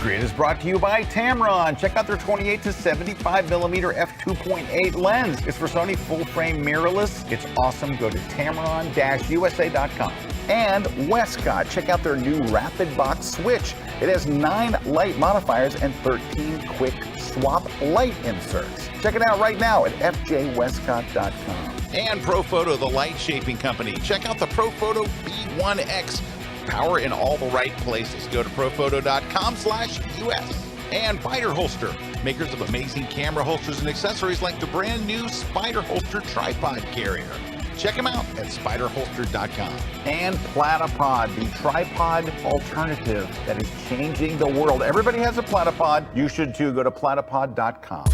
Grid is brought to you by Tamron. Check out their 28 to 75 millimeter f2.8 lens. It's for Sony full frame mirrorless. It's awesome. Go to tamron-usa.com. And Westcott. Check out their new Rapid Box switch. It has 9 light modifiers and 13 quick swap light inserts. Check it out right now at fjwestcott.com. And Profoto, the light shaping company. Check out the Profoto B1X. Power in all the right places. Go to profoto.com/US. And Fighter Holster, makers of amazing camera holsters and accessories like the brand new Spider Holster tripod carrier. Check them out at spiderholster.com. And Platypod, the tripod alternative that is changing the world. Everybody has a Platypod. You should too. Go to platypod.com.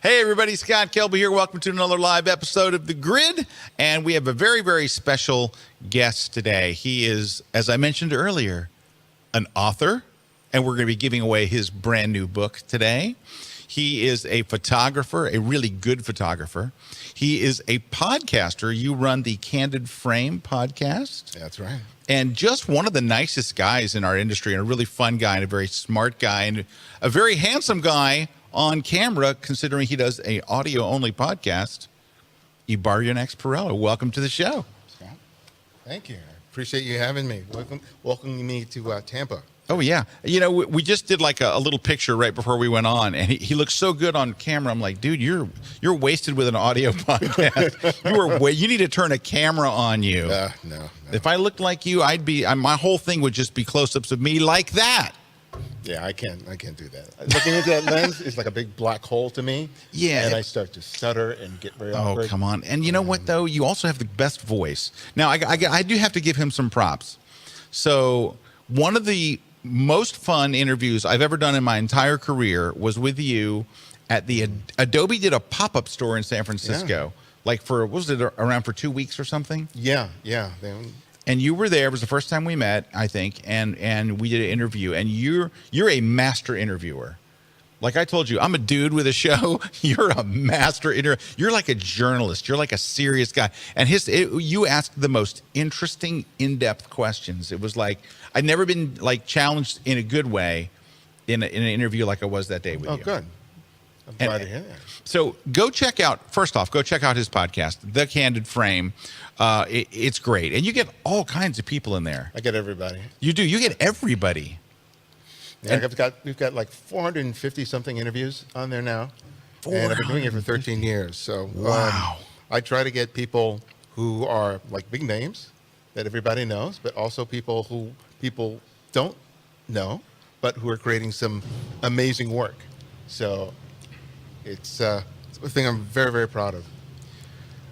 Hey everybody, Scott Kelby here. Welcome to another live episode of The Grid. And we have a very, very special guest today. He is, as I mentioned earlier, an author, and we're going to be giving away his brand new book today. He is a photographer, a really good photographer. He is a podcaster. You run the Candid Frame podcast. That's right. And just one of the nicest guys in our industry, and a really fun guy, and a very smart guy, and a very handsome guy on camera, considering he does a audio-only podcast. Ibarionex Perello, welcome to the show. Scott, thank you. I appreciate you having me. Welcoming me to Tampa. Oh, yeah. You know, we just did like a little picture right before we went on, and he looks so good on camera. I'm like, dude, you're wasted with an audio podcast. You need to turn a camera on you. No. If I looked like you, my whole thing would just be close-ups of me like that. Yeah, I can't do that. Looking into that lens is like a big black hole to me. Yeah. And I start to stutter and get very awkward. Oh, come on. And you know what, though? You also have the best voice. Now, I do have to give him some props. So one of the most fun interviews I've ever done in my entire career was with you at the Adobe did a pop-up store in San Francisco. Yeah. Like what was it, around for 2 weeks or something? Yeah. And you were there. It was the first time we met, I think, and we did an interview. And you're a master interviewer. Like I told you, I'm a dude with a show. You're a master interviewer. You're like a journalist. You're like a serious guy. And you asked the most interesting, in-depth questions. It was like I'd never been like challenged in a good way in an interview like I was that day with you. Oh, good. I'm glad to hear that. So first off, go check out his podcast, The Candid Frame. It's great. And you get all kinds of people in there. I get everybody. You do. You get everybody. Yeah, we've got like 450 something interviews on there now. And I've been doing it for 13 years. So wow. I try to get people who are like big names that everybody knows, but also people who people don't know, but who are creating some amazing work. So it's a thing I'm very, very proud of.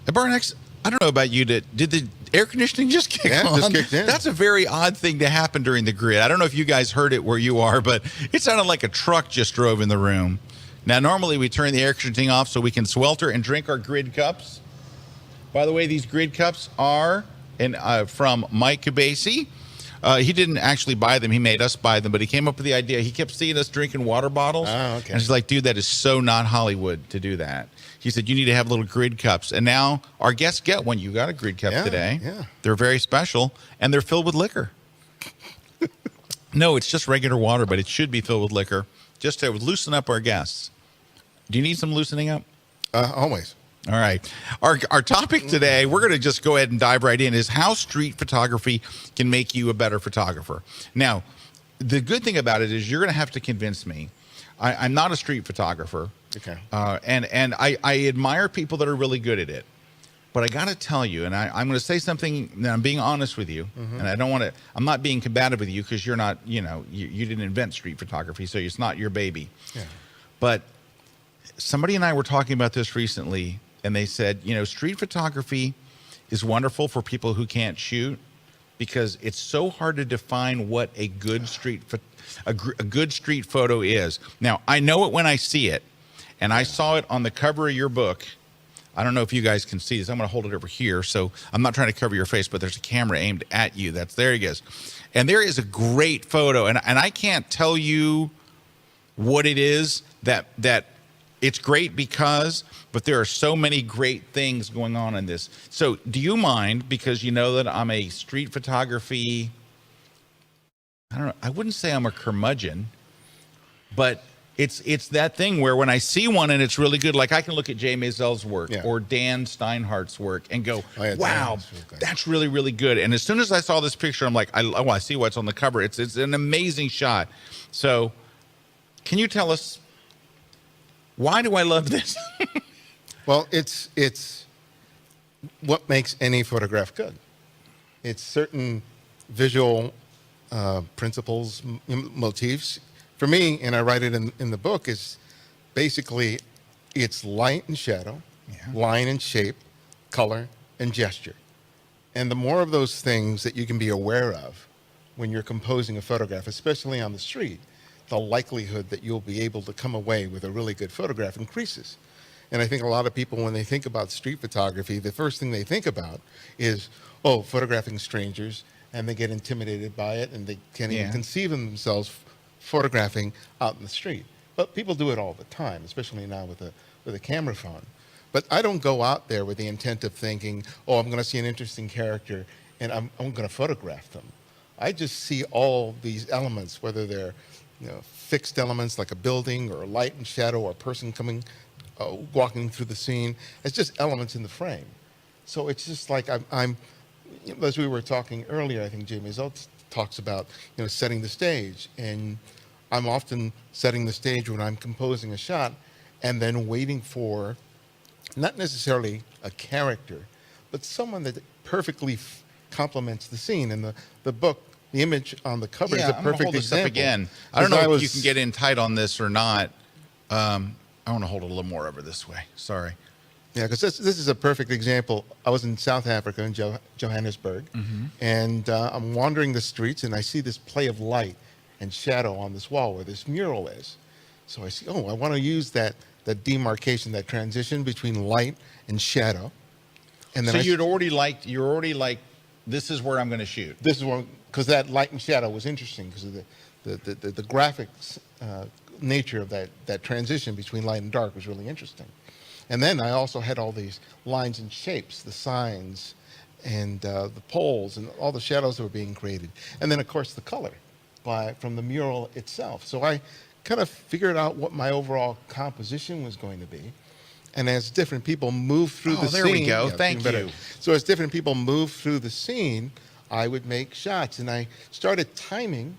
Ibarionex, I don't know about you. Did the air conditioning just kick on? Yeah, just kicked in. That's a very odd thing to happen during the grid. I don't know if you guys heard it where you are, but it sounded like a truck just drove in the room. Now, normally we turn the air conditioning off so we can swelter and drink our grid cups. By the way, these grid cups are from Mike Kubasi. He didn't actually buy them. He made us buy them, but he came up with the idea. He kept seeing us drinking water bottles. Oh, okay. And he's like, dude, that is so not Hollywood to do that. He said, you need to have little grid cups. And now our guests get one. You got a grid cup today. Yeah. They're very special, and they're filled with liquor. No, it's just regular water, but it should be filled with liquor just to loosen up our guests. Do you need some loosening up? Always. All right. Our topic today, we're going to just go ahead and dive right in, is how street photography can make you a better photographer. Now, the good thing about it is you're going to have to convince me. I'm not a street photographer. Okay. And I admire people that are really good at it. But I got to tell you, and I'm going to say something, and I'm being honest with you, and I don't want to, I'm not being combative with you because you're not, you didn't invent street photography, so it's not your baby. Yeah. But somebody and I were talking about this recently, and they said, street photography is wonderful for people who can't shoot because it's so hard to define what a good street photo is. Now, I know it when I see it, and I saw it on the cover of your book. I don't know if you guys can see this. I'm going to hold it over here, so I'm not trying to cover your face, but there's a camera aimed at you. There he is. And there is a great photo, and I can't tell you what it is that it's great because, but there are so many great things going on in this. So do you mind, because you know that I'm a street photography, I don't know, I wouldn't say I'm a curmudgeon, but it's that thing where when I see one and it's really good, like I can look at Jay Mazel's work or Dan Steinhardt's work and go, wow, that's really, really good. And as soon as I saw this picture, I'm like, I see what's on the cover. It's an amazing shot. So can you tell us, why do I love this? Well, it's what makes any photograph good. It's certain visual principles, motifs. For me, and I write it in the book, is basically it's light and shadow, line and shape, color and gesture. And the more of those things that you can be aware of when you're composing a photograph, especially on the street, the likelihood that you'll be able to come away with a really good photograph increases. And I think a lot of people, when they think about street photography, the first thing they think about is, oh, photographing strangers, and they get intimidated by it, and they can't even conceive of themselves photographing out in the street. But people do it all the time, especially now with a camera phone. But I don't go out there with the intent of thinking, oh, I'm going to see an interesting character and I'm going to photograph them. I just see all these elements, whether they're fixed elements like a building or light and shadow or a person coming, walking through the scene. It's just elements in the frame. So it's just like I'm as we were talking earlier, I think Jamie Zelt talks about setting the stage, and I'm often setting the stage when I'm composing a shot and then waiting for not necessarily a character, but someone that perfectly complements the scene. And the book, the image on the cover is a perfect hold this example. Up again. I don't know if you can get in tight on this or not. I want to hold it a little more over this way. Sorry. Yeah, because this is a perfect example. I was in South Africa, in Johannesburg, and I'm wandering the streets, and I see this play of light and shadow on this wall where this mural is. So I see, I want to use that demarcation, that transition between light and shadow. And then so you're already like, this is where I'm going to shoot. This is where, because that light and shadow was interesting because of the graphics nature of that transition between light and dark was really interesting. And then I also had all these lines and shapes, the signs and the poles and all the shadows that were being created. And then, of course, the color from the mural itself. So I kind of figured out what my overall composition was going to be. And as different people move through the scene. There we go. Thank you. So as different people move through the scene, I would make shots. And I started timing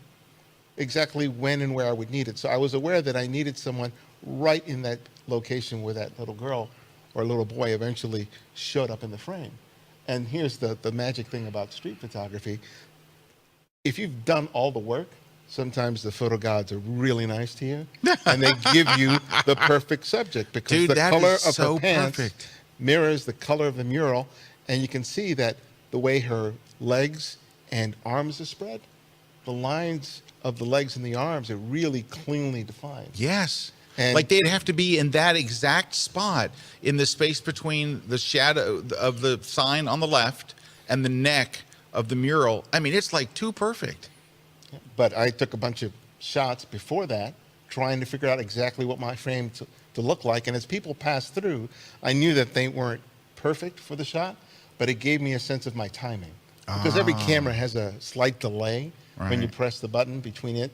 exactly when and where I would need it. So I was aware that I needed someone right in that location where that little girl or little boy eventually showed up in the frame. And here's the magic thing about street photography. If you've done all the work, sometimes the photo gods are really nice to you and they give you the perfect subject because the color of her pants mirrors the color of the mural. And you can see that the way her legs and arms are spread, the lines of the legs and the arms are really cleanly defined. Yes. And like they'd have to be in that exact spot in the space between the shadow of the sign on the left and the neck of the mural. I mean, it's like too perfect. But I took a bunch of shots before that, trying to figure out exactly what my frame to look like. And as people passed through, I knew that they weren't perfect for the shot, but it gave me a sense of my timing. Because every camera has a slight delay when you press the button between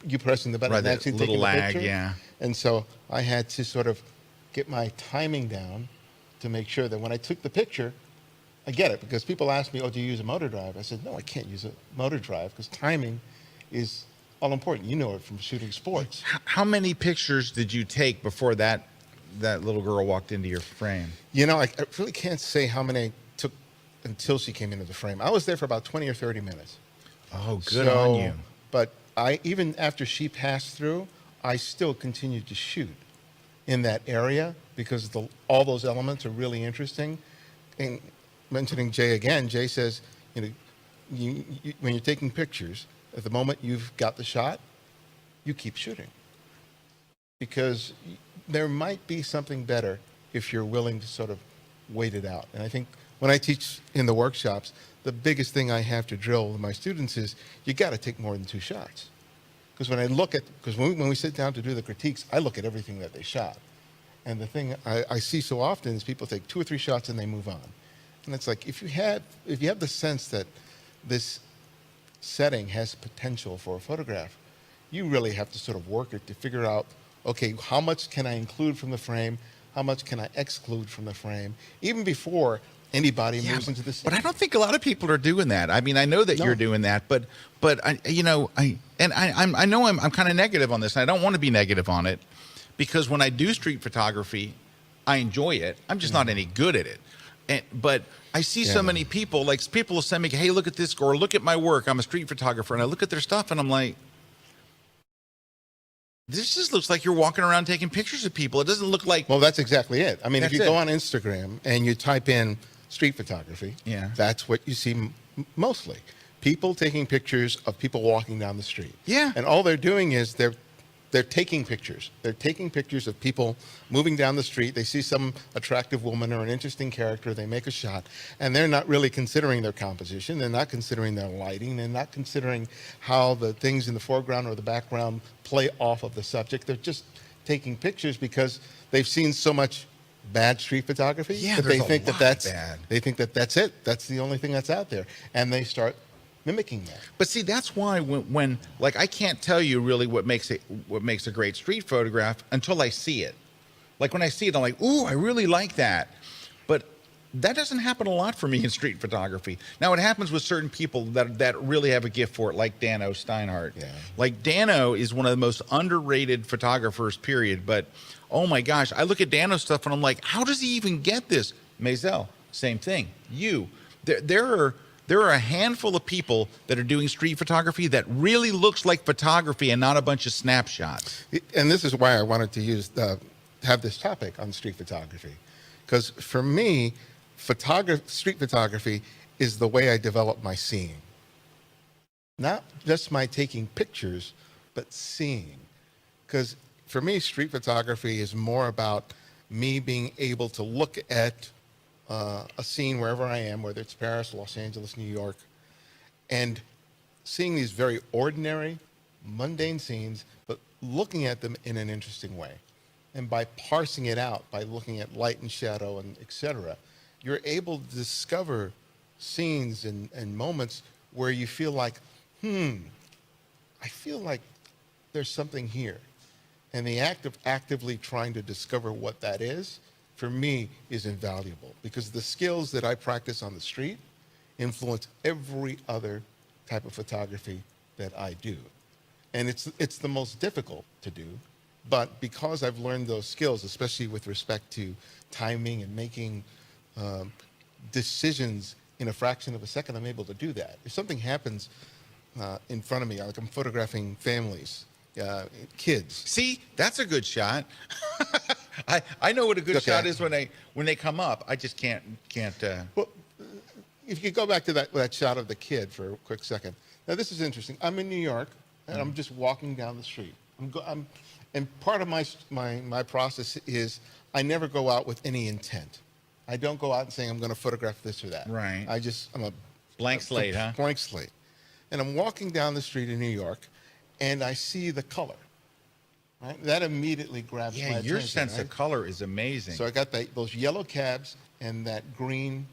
you pressing the button and actually taking the picture. Yeah. And so I had to sort of get my timing down to make sure that when I took the picture, I get it. Because people ask me, oh, do you use a motor drive? I said, no, I can't use a motor drive because timing is all important. You know it from shooting sports. How many pictures did you take before that little girl walked into your frame? I really can't say how many I took until she came into the frame. I was there for about 20 or 30 minutes. Oh, good on you. But even after she passed through, I still continued to shoot in that area because all those elements are really interesting. And mentioning Jay again, Jay says, when you're taking pictures, at the moment you've got the shot, you keep shooting. Because there might be something better if you're willing to sort of wait it out. And I think when I teach in the workshops, the biggest thing I have to drill with my students is you got to take more than 2 shots. Because when we sit down to do the critiques, I look at everything that they shot. And the thing I see so often is people take 2 or 3 shots and they move on. And it's like, if you have the sense that this setting has potential for a photograph, you really have to sort of work it to figure out, okay, how much can I include from the frame? How much can I exclude from the frame? Even before anybody moves into the scene. But I don't think a lot of people are doing that. I mean, I know that you're doing that, but I know I'm kind of negative on this, and I don't want to be negative on it, because when I do street photography, I enjoy it. I'm just not any good at it. But I see so many people, like people will send me, hey, look at this, or look at my work. I'm a street photographer. And I look at their stuff and I'm like, this just looks like you're walking around taking pictures of people. It doesn't look like. Well, that's exactly it. I mean, if you go on Instagram and you type in street photography, that's what you see mostly. People taking pictures of people walking down the street. Yeah. And all they're doing is they're taking pictures. They're taking pictures of people moving down the street. They see some attractive woman or an interesting character. They make a shot, and they're not really considering their composition. They're not considering their lighting. They're not considering how the things in the foreground or the background play off of the subject. They're just taking pictures because they've seen so much bad street photography that they think that that's it. That's the only thing that's out there, and they start mimicking that. But see, that's why when like I can't tell you really what makes a great street photograph until I see it. Like when I see it, I'm like, ooh, I really like that. But that doesn't happen a lot for me in street photography. Now it happens with certain people that really have a gift for it, like Dano Steinhardt. Yeah. Like Dano is one of the most underrated photographers, period. But oh my gosh, I look at Dano's stuff and I'm like, how does he even get this? Maisel, same thing. There are a handful of people that are doing street photography that really looks like photography and not a bunch of snapshots. And this is why I wanted to have this topic on street photography. Because for me, street photography is the way I develop my seeing. Not just my taking pictures, but seeing. Because for me, street photography is more about me being able to look at a scene wherever I am, whether it's Paris, Los Angeles, New York, and seeing these very ordinary, mundane scenes, but looking at them in an interesting way. And by parsing it out, by looking at light and shadow and etc., you're able to discover scenes and moments where you feel like, I feel like there's something here. And the act of actively trying to discover what that is, for me, is invaluable, because the skills that I practice on the street influence every other type of photography that I do. And it's the most difficult to do, but because I've learned those skills, especially with respect to timing and making decisions in a fraction of a second, I'm able to do that. If something happens in front of me, like I'm photographing families, kids. See, that's a good shot. I know what a good shot is when they come up. I just can't. Well, if you go back to that shot of the kid for a quick second. Now this is interesting. I'm in New York and I'm just walking down the street. And part of my process is I never go out with any intent. I don't go out and saying I'm going to photograph this or that. Right. I'm a blank slate, huh? Blank slate. And I'm walking down the street in New York, and I see the color. Right? That immediately grabs my attention. Yeah, your sense of color is amazing. So I got those yellow cabs and that green,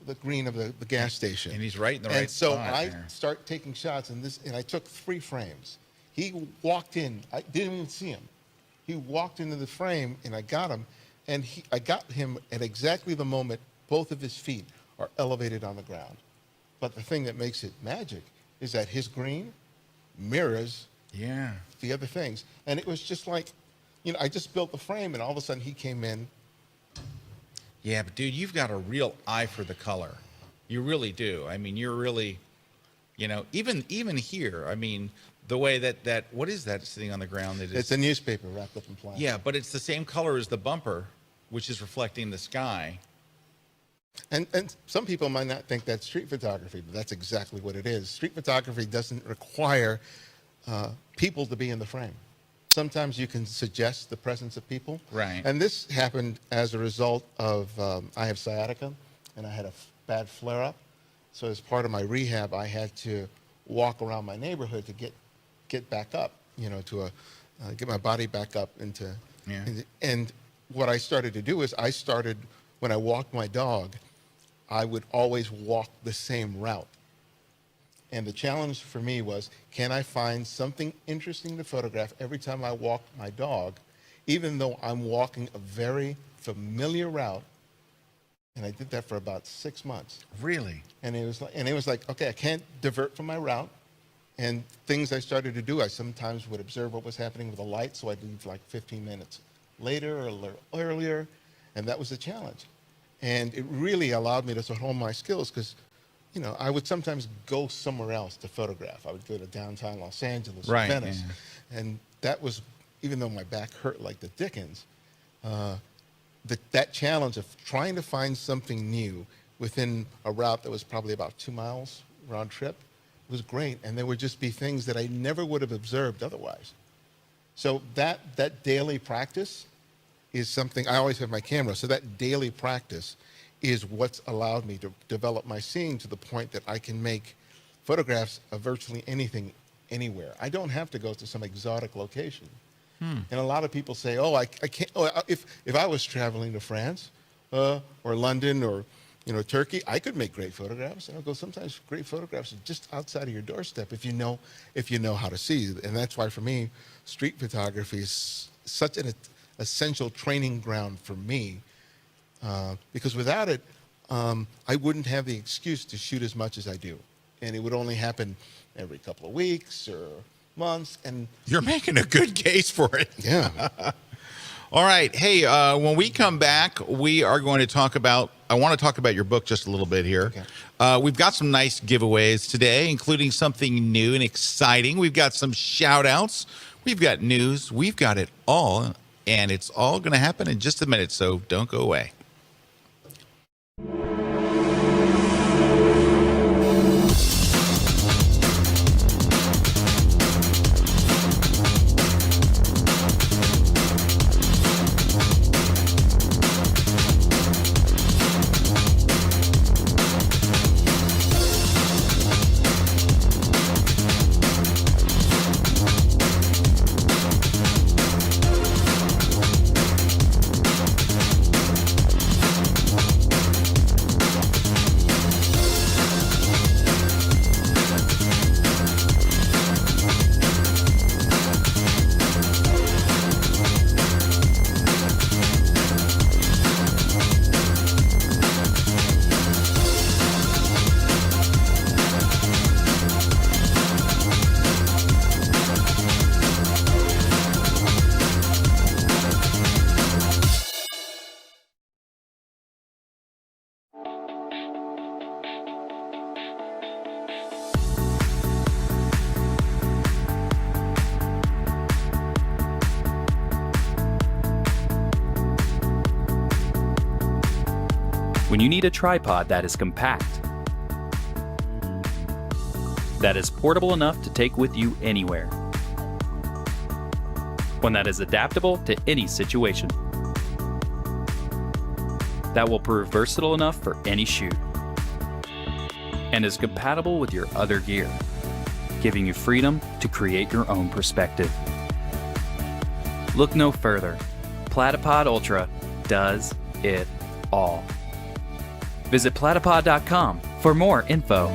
the green of the gas station. And he's right in the right spot. And so I start taking shots, and I took 3 frames. He walked in. I didn't even see him. He walked into the frame, and I got him. And I got him at exactly the moment both of his feet are elevated on the ground. But the thing that makes it magic is that his green mirrors the other things. And it was just like, I just built the frame, and all of a sudden he came in. Yeah, but dude, you've got a real eye for the color. You really do. I mean, you're really, even here, I mean, the way that what is that sitting on the ground? It's a newspaper wrapped up in plastic. Yeah, but it's the same color as the bumper, which is reflecting the sky. And some people might not think that's street photography, but that's exactly what it is. Street photography doesn't require people to be in the frame. Sometimes you can suggest the presence of people. Right. And this happened as a result of, I have sciatica, and I had a bad flare-up. So as part of my rehab, I had to walk around my neighborhood to get back up, to get my body back up into Yeah. And what I started to do is when I walked my dog, I would always walk the same route. And the challenge for me was, can I find something interesting to photograph every time I walk my dog, even though I'm walking a very familiar route? And I did that for about 6 months. Really? And it was like, okay, I can't divert from my route. And things I started to do, I sometimes would observe what was happening with the light, so I'd leave like 15 minutes later or a little earlier, and that was the challenge. And it really allowed me to hone my skills because, you know, I would sometimes go somewhere else to photograph. I would go to downtown Los Angeles or Right, Venice. yeah. And that was, even though my back hurt like the dickens, that challenge of trying to find something new within a route that was probably about 2 miles round trip was great. And there would just be things that I never would have observed otherwise. So that daily practice is something, I always have my camera, so that daily practice is what's allowed me to develop my seeing to the point that I can make photographs of virtually anything, anywhere. I don't have to go to some exotic location. And a lot of people say, oh, I can't, if I was traveling to France or London or, you know, Turkey, I could make great photographs. And I'll go, sometimes great photographs are just outside of your doorstep if you know how to see. And that's why for me, street photography is such an essential training ground for me, because without it, I wouldn't have the excuse to shoot as much as I do. And it would only happen every couple of weeks or months. And You're making a good case for it. yeah. All right. Hey, when we come back, we are going to talk about, I want to talk about your book just a little bit here. Okay. We've got some nice giveaways today, including something new and exciting. We've got some shout outs. We've got news. We've got it all. And it's all going to happen in just a minute. So don't go away. When you need a tripod that is compact, that is portable enough to take with you anywhere, one that is adaptable to any situation, that will prove versatile enough for any shoot, and is compatible with your other gear, giving you freedom to create your own perspective. Look no further. Platypod Ultra does it all. Visit platypod.com for more info.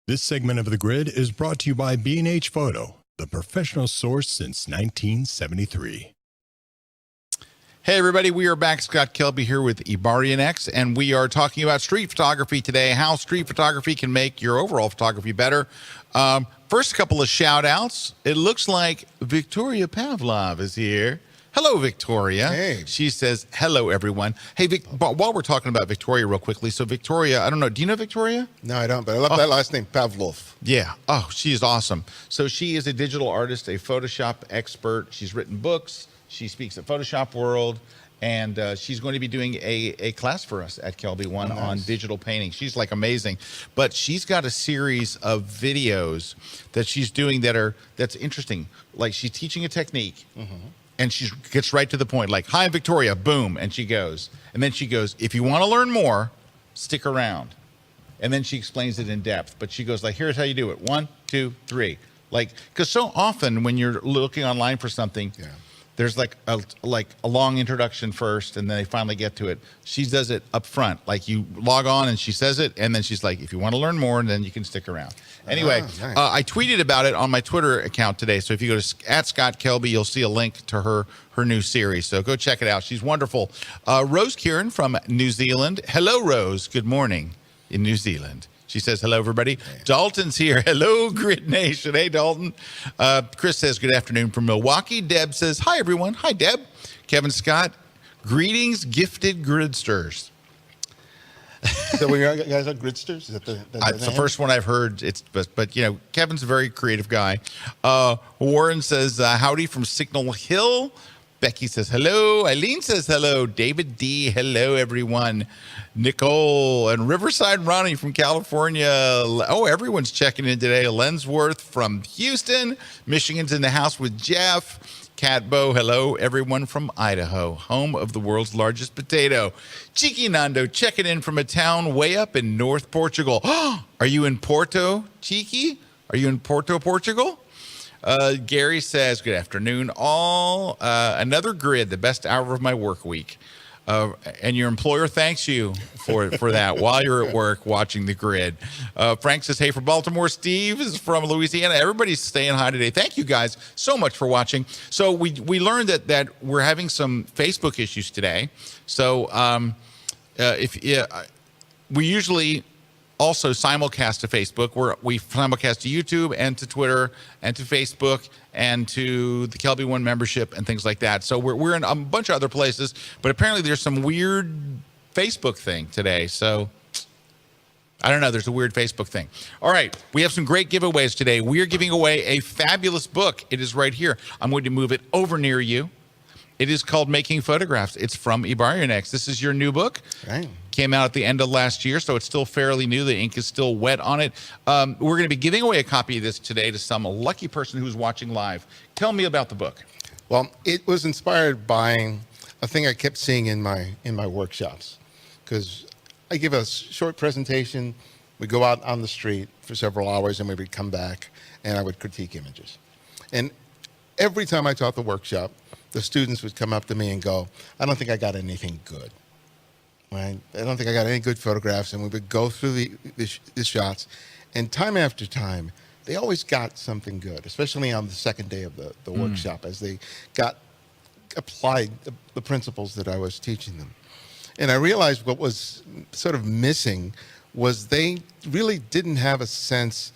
This segment of The Grid is brought to you by B&H Photo, the professional source since 1973. Hey, everybody. We are back. Scott Kelby here with Ibarionex, and we are talking about street photography today, how street photography can make your overall photography better. First, a couple of shout outs. It looks like Victoria Pavlov is here. Hello, Victoria. Hey. She says, hello, everyone. Hey, while we're talking about Victoria real quickly, so Victoria, I don't know, do you know Victoria? No, I don't, but I love that last name, Pavlov. Yeah. Oh, she is awesome. So she is a digital artist, a Photoshop expert. She's written books. She speaks at Photoshop World, and she's going to be doing a class for us at Kelby One on digital painting. She's like amazing, but she's got a series of videos that she's doing that's interesting. Like she's teaching a technique, and she gets right to the point. Like, "Hi, Victoria," boom, and she goes, and then she goes, "If you want to learn more, stick around." And then she explains it in depth. But she goes like, "Here's how you do it: 1, 2, 3." Like, because so often when you're looking online for something. Yeah. There's like a long introduction first, and then they finally get to it. She does it up front. Like you log on and she says it, and then she's like, if you want to learn more, then you can stick around. Anyway, nice. I tweeted about it on my Twitter account today. So if you go to @ScottKelby, you'll see a link to her new series. So go check it out. She's wonderful. Rose Kieran from New Zealand. Hello, Rose. Good morning in New Zealand. She says, hello, everybody. Hey. Dalton's here. Hello, Grid Nation. Hey, Dalton. Chris says, good afternoon from Milwaukee. Deb says, hi, everyone. Hi, Deb. Kevin Scott, greetings, gifted gridsters. So when you guys are gridsters? Is that it's the first one I've heard. But you know, Kevin's a very creative guy. Warren says, howdy from Signal Hill. Becky says hello. Eileen says hello. David D. Hello, everyone. Nicole and Riverside Ronnie from California. Oh, everyone's checking in today. Lensworth from Houston. Michigan's in the house with Jeff. Catbo, hello, everyone from Idaho, home of the world's largest potato. Cheeky Nando checking in from a town way up in North Portugal. Are you in Porto, Cheeky? Are you in Porto, Portugal? Gary says, good afternoon, all. Another grid, the best hour of my work week. And your employer thanks you for that while you're at work watching the grid. Frank says, hey, from Baltimore. Steve is from Louisiana. Everybody's staying high today. Thank you guys so much for watching. So we learned that we're having some Facebook issues today. So we usually also simulcast to Facebook. We simulcast to YouTube and to Twitter and to Facebook and to the Kelby One membership and things like that. So we're in a bunch of other places, but apparently there's some weird Facebook thing today. So I don't know. There's a weird Facebook thing. All right. We have some great giveaways today. We are giving away a fabulous book. It is right here. I'm going to move it over near you. It is called Making Photographs. It's from Ibarionex. This is your new book. Right. Came out at the end of last year, so it's still fairly new. The ink is still wet on it. We're going to be giving away a copy of this today to some lucky person who's watching live. Tell me about the book. Well, it was inspired by a thing I kept seeing in my workshops, because I give a short presentation. We go out on the street for several hours, and we would come back, and I would critique images. And every time I taught the workshop, the students would come up to me and go, I don't think I got anything good. Right? I don't think I got any good photographs. And we would go through the shots. And time after time, they always got something good, especially on the second day of the workshop, as they applied the principles that I was teaching them. And I realized what was sort of missing was they really didn't have a sense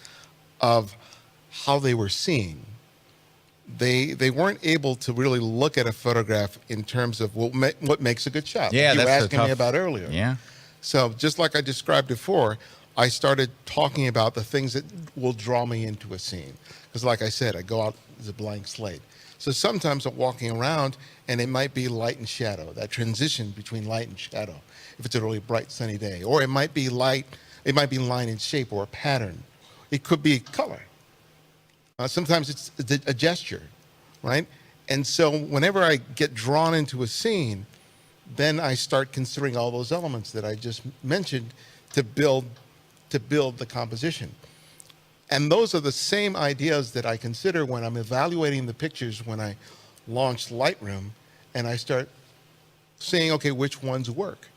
of how they were seeing. They weren't able to really look at a photograph in terms of what makes a good shot. Yeah, like you were that's asking me about earlier. Yeah. So just like I described before, I started talking about the things that will draw me into a scene. Because like I said, I go out as a blank slate. So sometimes I'm walking around and it might be light and shadow, that transition between light and shadow, if it's a really bright sunny day. Or it might be light, it might be line and shape or a pattern. It could be color. Sometimes it's a gesture, right? And so whenever I get drawn into a scene, then I start considering all those elements that I just mentioned to build the composition. And those are the same ideas that I consider when I'm evaluating the pictures when I launch Lightroom, and I start saying, okay, which ones work?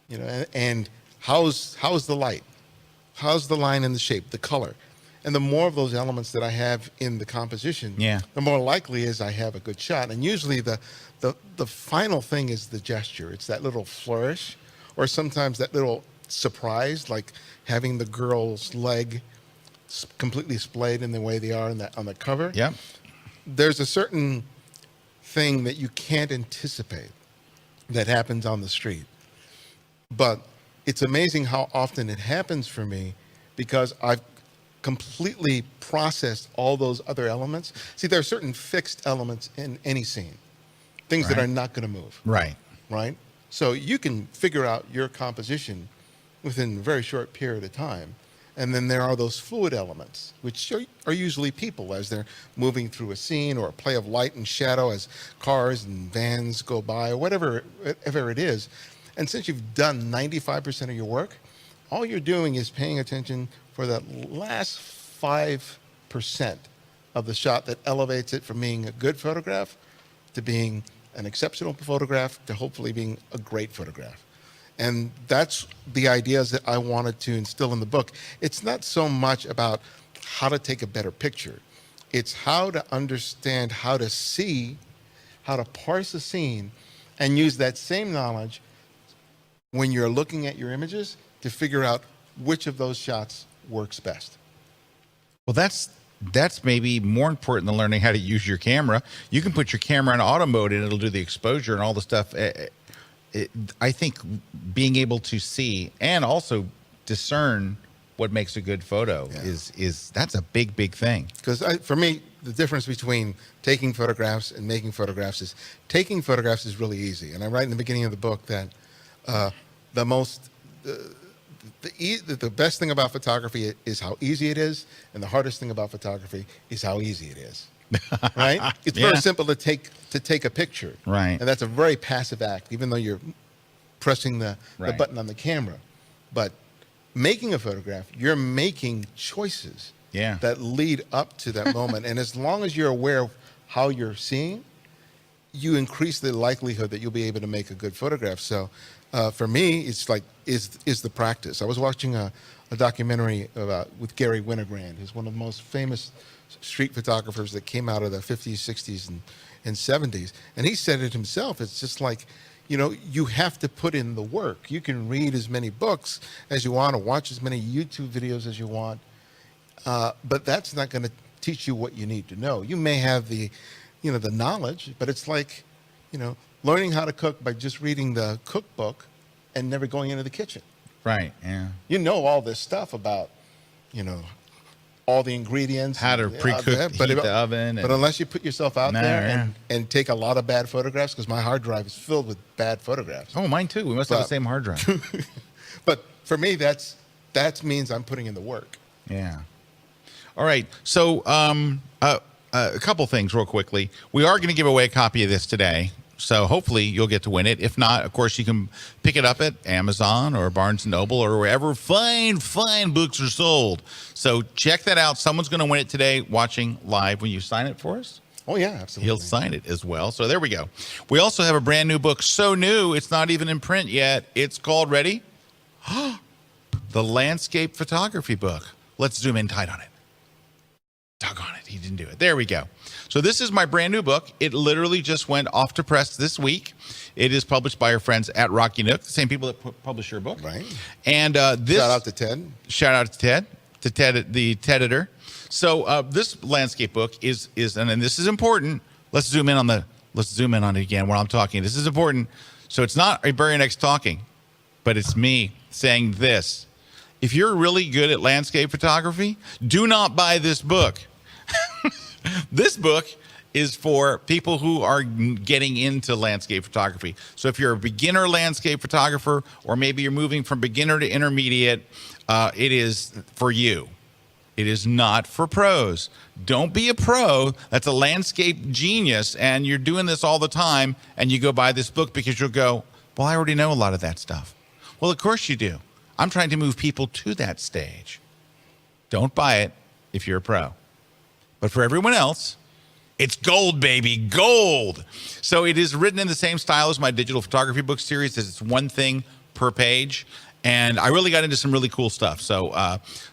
You know, and how's the light? How's the line and the shape, the color? And the more of those elements that I have in the composition, Yeah. the more likely is I have a good shot. And usually the final thing is the gesture. It's that little flourish, or sometimes that little surprise, like having the girl's leg completely splayed in the way they are on the cover. Yep. There's a certain thing that you can't anticipate that happens on the street. But it's amazing how often it happens for me, because I've completely processed all those other elements. See, there are certain fixed elements in any scene, things that Right. are not going to move, Right. right? So you can figure out your composition within a very short period of time. And then there are those fluid elements, which are usually people as they're moving through a scene, or a play of light and shadow as cars and vans go by, or whatever it is. And since you've done 95% of your work, all you're doing is paying attention for that last 5% of the shot that elevates it from being a good photograph to being an exceptional photograph to hopefully being a great photograph. And that's the ideas that I wanted to instill in the book. It's not so much about how to take a better picture. It's how to understand how to see, how to parse a scene, and use that same knowledge when you're looking at your images to figure out which of those shots works best. Well, that's maybe more important than learning how to use your camera. You can put your camera in auto mode and it'll do the exposure and all the stuff. I think being able to see and also discern what makes a good photo is that's a big thing. Because for me, the difference between taking photographs and making photographs is taking photographs is really easy. And I write in the beginning of the book that the best thing about photography is how easy it is, and the hardest thing about photography is how easy it is. Right? It's very simple to take a picture. Right. And that's a very passive act, even though you're pressing the button on the camera. But making a photograph, you're making choices that lead up to that moment. And as long as you're aware of how you're seeing, you increase the likelihood that you'll be able to make a good photograph. So for me, it's like, is the practice. I was watching a documentary with Gary Winogrand, who's one of the most famous street photographers that came out of the 50s, 60s, and 70s. And he said it himself. It's just like, you have to put in the work. You can read as many books as you want, or watch as many YouTube videos as you want, but that's not going to teach you what you need to know. You may have the knowledge, but it's like, learning how to cook by just reading the cookbook and never going into the kitchen. Right. Yeah. You know all this stuff about, all the ingredients. How to pre-cook, heat the oven. But unless you put yourself out there and take a lot of bad photographs, because my hard drive is filled with bad photographs. Oh, mine too. We must have the same hard drive. But for me, that means I'm putting in the work. Yeah. All right. So a couple things real quickly. We are going to give away a copy of this today. So hopefully you'll get to win it. If not, of course, you can pick it up at Amazon or Barnes & Noble or wherever fine books are sold. So check that out. Someone's going to win it today watching live. Will you sign it for us? Oh, yeah, absolutely. He'll sign it as well. So there we go. We also have a brand new book, so new, it's not even in print yet. It's called, ready? The Landscape Photography Book. Let's zoom in tight on it. Doggone it, he didn't do it. There we go. So this is my brand new book. It literally just went off to press this week. It is published by our friends at Rocky Nook, the same people that publish your book. Right. And this... Shout out to Ted. Shout out to Ted, the Ted-editor. So this landscape book is and this is important. Let's zoom in on it again when I'm talking. This is important. So it's not Ibarionex talking, but it's me saying this. If you're really good at landscape photography, do not buy this book. This book is for people who are getting into landscape photography. So if you're a beginner landscape photographer, or maybe you're moving from beginner to intermediate, it is for you. It is not for pros. Don't be a pro that's a landscape genius and you're doing this all the time and you go buy this book because you'll go, well, I already know a lot of that stuff. Well, of course you do. I'm trying to move people to that stage. Don't buy it if you're a pro. But for everyone else, it's gold, baby, gold. So it is written in the same style as my digital photography book series. It's one thing per page. And I really got into some really cool stuff. So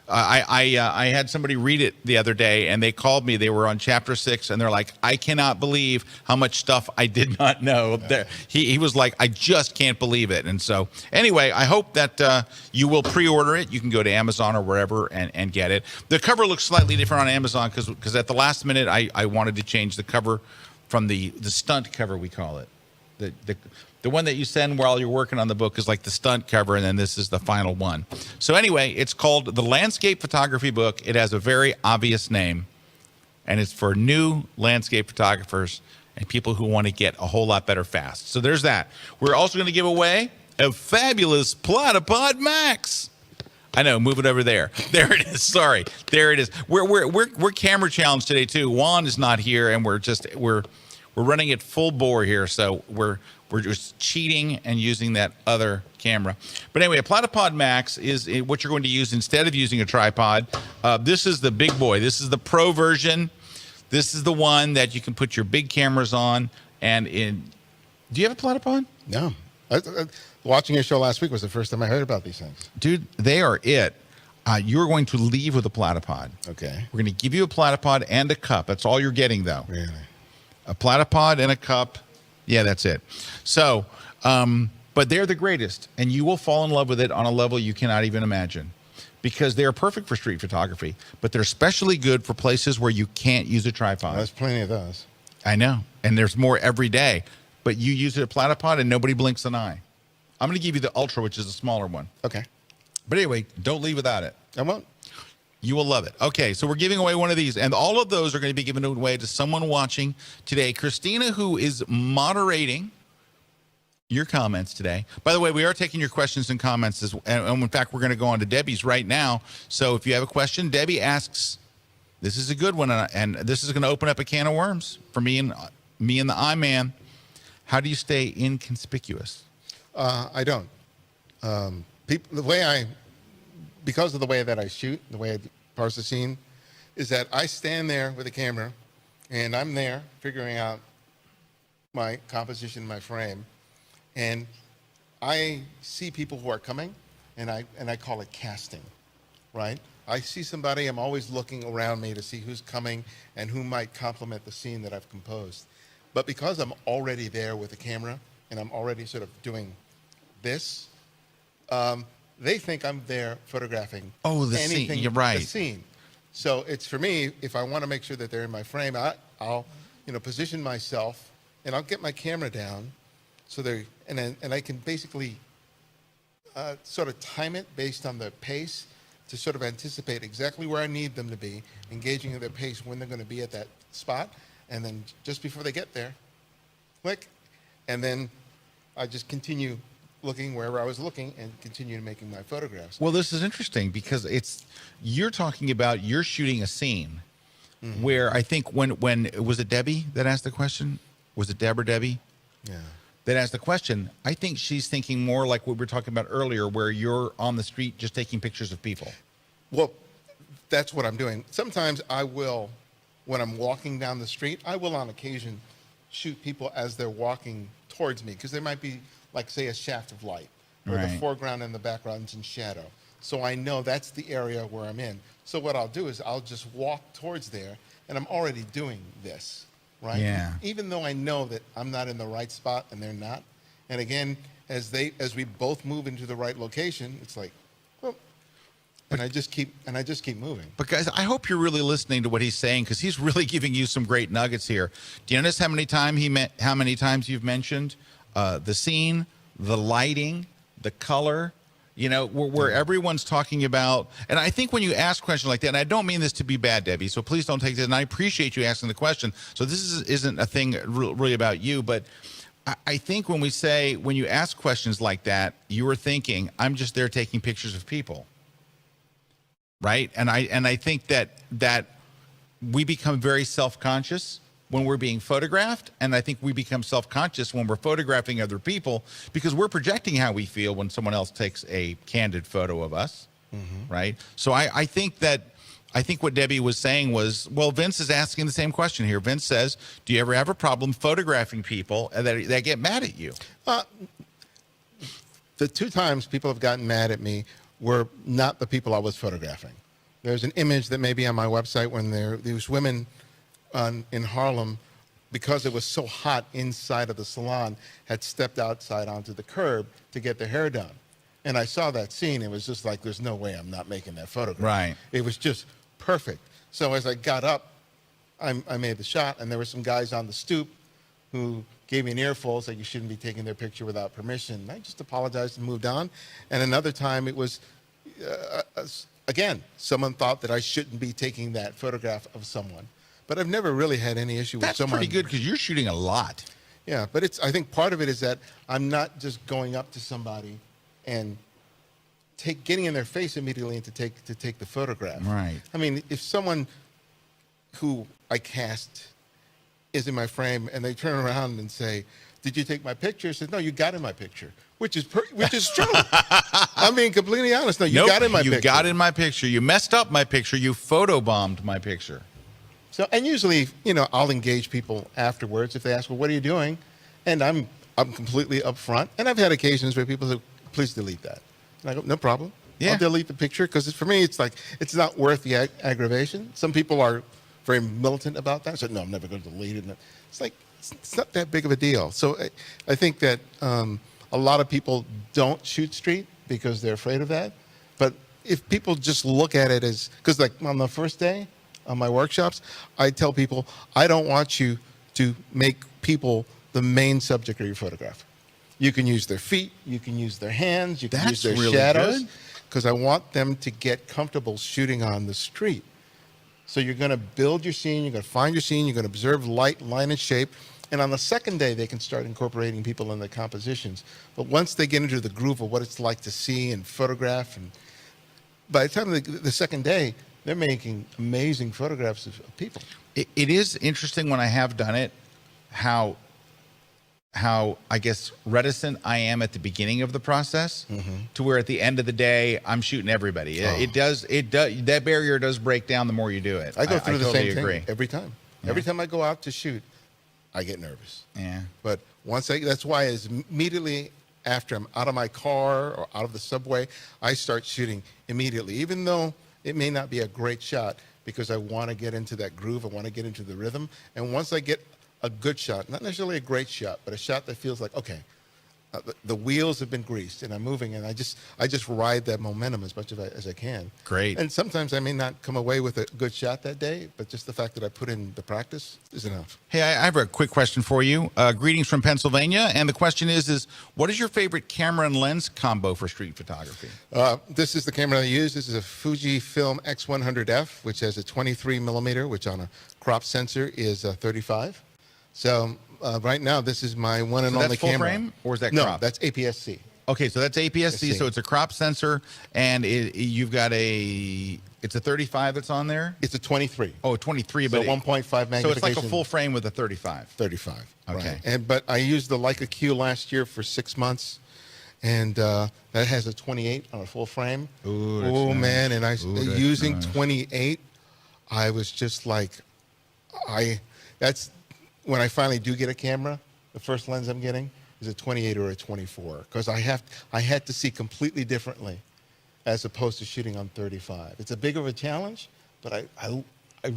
I had somebody read it the other day, and they called me. They were on chapter 6, and they're like, I cannot believe how much stuff I did not know. He was like, I just can't believe it. And so anyway, I hope that you will pre-order it. You can go to Amazon or wherever and get it. The cover looks slightly different on Amazon because at the last minute, I wanted to change the cover from the stunt cover, we call it. The one that you send while you're working on the book is like the stunt cover, and then this is the final one. So anyway, it's called the Landscape Photography Book. It has a very obvious name, and it's for new landscape photographers and people who want to get a whole lot better fast. So there's that. We're also going to give away a fabulous Platypod Max. I know, move it over there. There it is. Sorry, there it is. We're camera challenged today too. Juan is not here, and we're running it full bore here. So we're just cheating and using that other camera. But anyway, a Platypod Max is what you're going to use instead of using a tripod. This is the big boy. This is the pro version. This is the one that you can put your big cameras on. Do you have a Platypod? No. Watching your show last week was the first time I heard about these things. Dude, they are it. You're going to leave with a Platypod. Okay. We're going to give you a Platypod and a cup. That's all you're getting, though. Really? A Platypod and a cup. Yeah, that's it. So, but they're the greatest, and you will fall in love with it on a level you cannot even imagine, because they are perfect for street photography, but they're especially good for places where you can't use a tripod. There's plenty of those. I know, and there's more every day, but you use a Platypod and nobody blinks an eye. I'm going to give you the Ultra, which is a smaller one. Okay. But anyway, don't leave without it. I won't. You will love it. Okay, so we're giving away one of these, and all of those are going to be given away to someone watching today. Christina, who is moderating your comments today. By the way, we are taking your questions and comments, and in fact, we're going to go on to Debbie's right now. So if you have a question, Debbie asks, this is a good one, and this is going to open up a can of worms for me and the I-Man. How do you stay inconspicuous? I don't. Because of the way that I shoot, the way I parse the scene, is that I stand there with a camera, and I'm there figuring out my composition, my frame, and I see people who are coming, and I call it casting, right? I see somebody, I'm always looking around me to see who's coming and who might complement the scene that I've composed. But because I'm already there with the camera, and I'm already sort of doing this, they think I'm there photographing the anything, scene. You're right. The scene. So it's for me, if I want to make sure that they're in my frame, I'll position myself, and I'll get my camera down, so and I can basically sort of time it based on the pace to sort of anticipate exactly where I need them to be, engaging at their pace when they're going to be at that spot, and then just before they get there, click, and then I just continue looking wherever I was looking and continue making my photographs. Well, this is interesting because you're talking about you're shooting a scene where I think when was it Debbie that asked the question? Was it Deb or Debbie? Yeah. That asked the question. I think she's thinking more like what we were talking about earlier, where you're on the street just taking pictures of people. Well, that's what I'm doing. Sometimes I will, when I'm walking down the street, I will on occasion shoot people as they're walking towards me, because there might be, like, say, a shaft of light, where the foreground and the background's in shadow. So I know that's the area where I'm in. So what I'll do is I'll just walk towards there, and I'm already doing this, right? Yeah. Even though I know that I'm not in the right spot and they're not. And again, as we both move into the right location, it's like, well, and I just keep moving. But guys, I hope you're really listening to what he's saying, because he's really giving you some great nuggets here. Do you notice how many times you've mentioned the scene, the lighting, the color, where everyone's talking about. And I think when you ask questions like that, and I don't mean this to be bad, Debbie, so please don't take this, and I appreciate you asking the question. So this isn't a thing really about you, but I think when you ask questions like that, you are thinking, I'm just there taking pictures of people. Right? And I think that we become very self-conscious when we're being photographed, and I think we become self-conscious when we're photographing other people, because we're projecting how we feel when someone else takes a candid photo of us, right? So I think what Debbie was saying was, well, Vince is asking the same question here. Vince says, do you ever have a problem photographing people that get mad at you? The 2 times people have gotten mad at me were not the people I was photographing. There's an image that may be on my website when these women in Harlem, because it was so hot inside of the salon, had stepped outside onto the curb to get their hair done. And I saw that scene. It was just like, there's no way I'm not making that photograph. Right. It was just perfect. So as I got up, I made the shot, and there were some guys on the stoop who gave me an earful, saying you shouldn't be taking their picture without permission. And I just apologized and moved on. And another time it was, again, someone thought that I shouldn't be taking that photograph of someone. But I've never really had any issue with someone. That's pretty good because you're shooting a lot. Yeah, but I think part of it is that I'm not just going up to somebody and getting in their face immediately and to take the photograph. Right. I mean, if someone who I cast is in my frame and they turn around and say, "Did you take my picture?" I said, "No, you got in my picture," which is true. I'm being completely honest. No, you got in my picture. You got in my picture. You messed up my picture. You photobombed my picture. So, and usually, I'll engage people afterwards if they ask, "Well, what are you doing?" And I'm completely upfront. And I've had occasions where people say, "Please delete that." And I go, "No problem. Yeah. I'll delete the picture," because for me, it's like it's not worth the aggravation. Some people are very militant about that. I said, "No, I'm never going to delete it." And it's like it's not that big of a deal. So I think that a lot of people don't shoot street because they're afraid of that. But if people just look at it as, because like on the first day on my workshops, I tell people, I don't want you to make people the main subject of your photograph. You can use their feet, you can use their hands, you can use their really shadows, good. because I want them to get comfortable shooting on the street. So you're going to build your scene, you're going to find your scene, you're going to observe light, line, and shape. And on the second day, they can start incorporating people in the compositions. But once they get into the groove of what it's like to see and photograph, and by the time the second day, they're making amazing photographs of people. It is interesting when I have done it, how I guess reticent I am at the beginning of the process, to where at the end of the day I'm shooting everybody. It does that barrier does break down the more you do it. I go through the totally same agree. thing every time. Yeah. Every time I go out to shoot, I get nervous. Yeah. But that's why immediately after I'm out of my car or out of the subway, I start shooting immediately, even though it may not be a great shot, because I want to get into that groove. I want to get into the rhythm. And once I get a good shot, not necessarily a great shot, but a shot that feels like, okay, the wheels have been greased and I'm moving, and I just ride that momentum as much as I can. Great. And sometimes I may not come away with a good shot that day, but just the fact that I put in the practice is enough. Hey, I have a quick question for you. Greetings from Pennsylvania, and the question is what is your favorite camera and lens combo for street photography? This is the camera I use. This is a Fujifilm X100F, which has a 23 millimeter, which on a crop sensor is 35. So right now, this is my one and only that's full camera. frame, or is that no, crop? that's APS-C. Okay, so that's APS-C, so it's a crop sensor, and you've got it's a 35 that's on there? It's a 23. Oh, 23, So but 1.5 magnification. So it's like a full frame with a 35. 35. Okay. Right. But I used the Leica Q last year for 6 months, and that has a 28 on a full frame. Ooh, that's oh nice. Man, and using nice. 28, I was just like, that's when I finally do get a camera. The first lens I'm getting is a 28 or a 24, because I had to see completely differently as opposed to shooting on 35. It's a big of a challenge, but I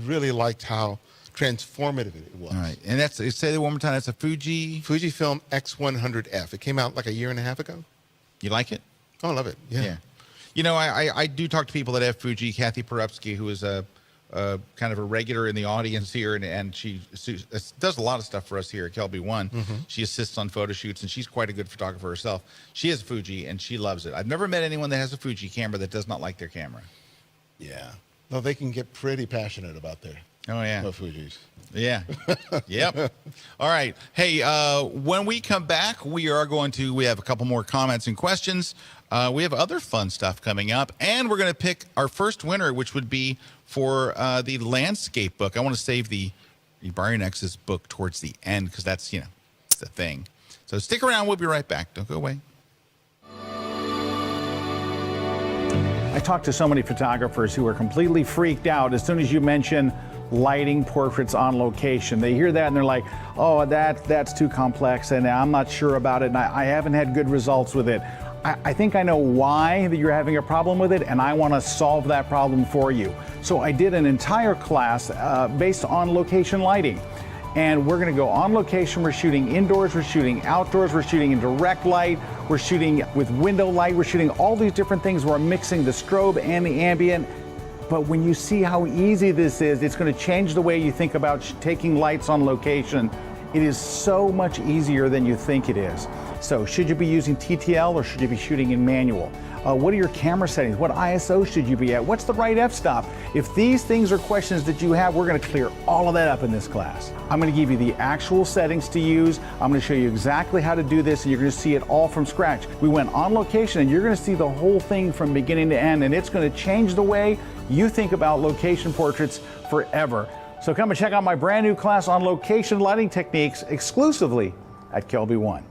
really liked how transformative it was. All right, and say that one more time. That's a Fujifilm X100F. It came out like a year and a half ago. You like it? Oh, I love it. Yeah. You know, I do talk to people that have Fuji. Kathy Perupsky, who is a kind of a regular in the audience here, and she does a lot of stuff for us here at Kelby One. She assists on photo shoots, and she's quite a good photographer herself. She has Fuji, and she loves it. I've never met anyone that has a Fuji camera that does not like their camera. Yeah. No, they can get pretty passionate about their Fujis. Yeah. Yep. All right. Hey, when we come back, we have a couple more comments and questions. We have other fun stuff coming up, and we're going to pick our first winner, which would be for the landscape book. I want to save the Ibarionex's book towards the end, because that's, it's the thing. So stick around. We'll be right back. Don't go away. I talked to so many photographers who are completely freaked out as soon as you mention lighting portraits on location. They hear that and they're like, oh, that's too complex and I'm not sure about it and I haven't had good results with it. I think I know why that you're having a problem with it, and I want to solve that problem for you. So I did an entire class based on location lighting. And we're going to go on location. We're shooting indoors, we're shooting outdoors, we're shooting in direct light, we're shooting with window light, we're shooting all these different things. We're mixing the strobe and the ambient. But when you see how easy this is, it's going to change the way you think about taking lights on location. It is so much easier than you think it is. So should you be using TTL or should you be shooting in manual? What are your camera settings? What ISO should you be at? What's the right f-stop? If these things are questions that you have, we're going to clear all of that up in this class. I'm going to give you the actual settings to use. I'm going to show you exactly how to do this, and you're going to see it all from scratch. We went on location, and you're going to see the whole thing from beginning to end, and it's going to change the way you think about location portraits forever. So come and check out my brand new class on location lighting techniques exclusively at Kelby One.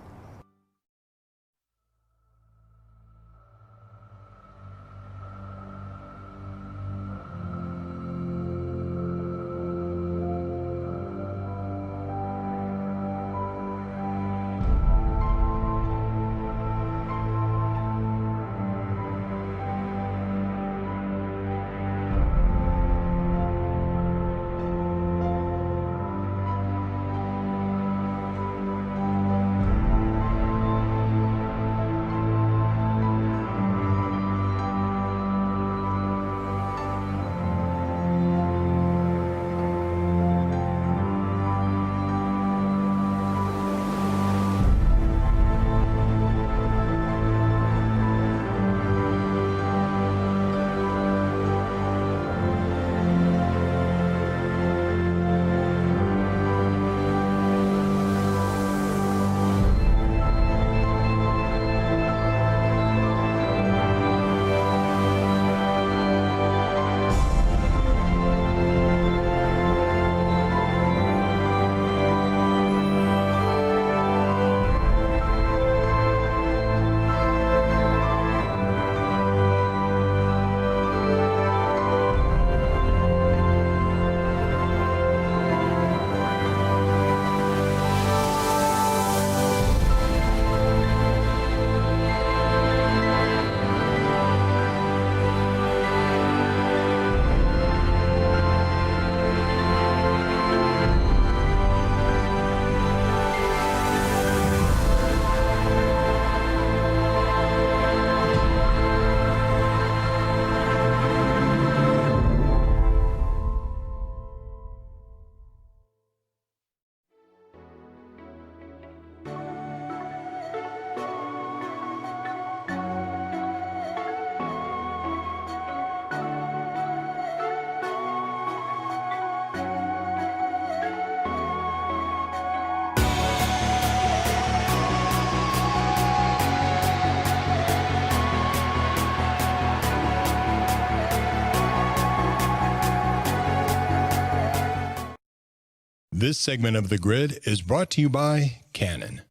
This segment of The Grid is brought to you by Canon.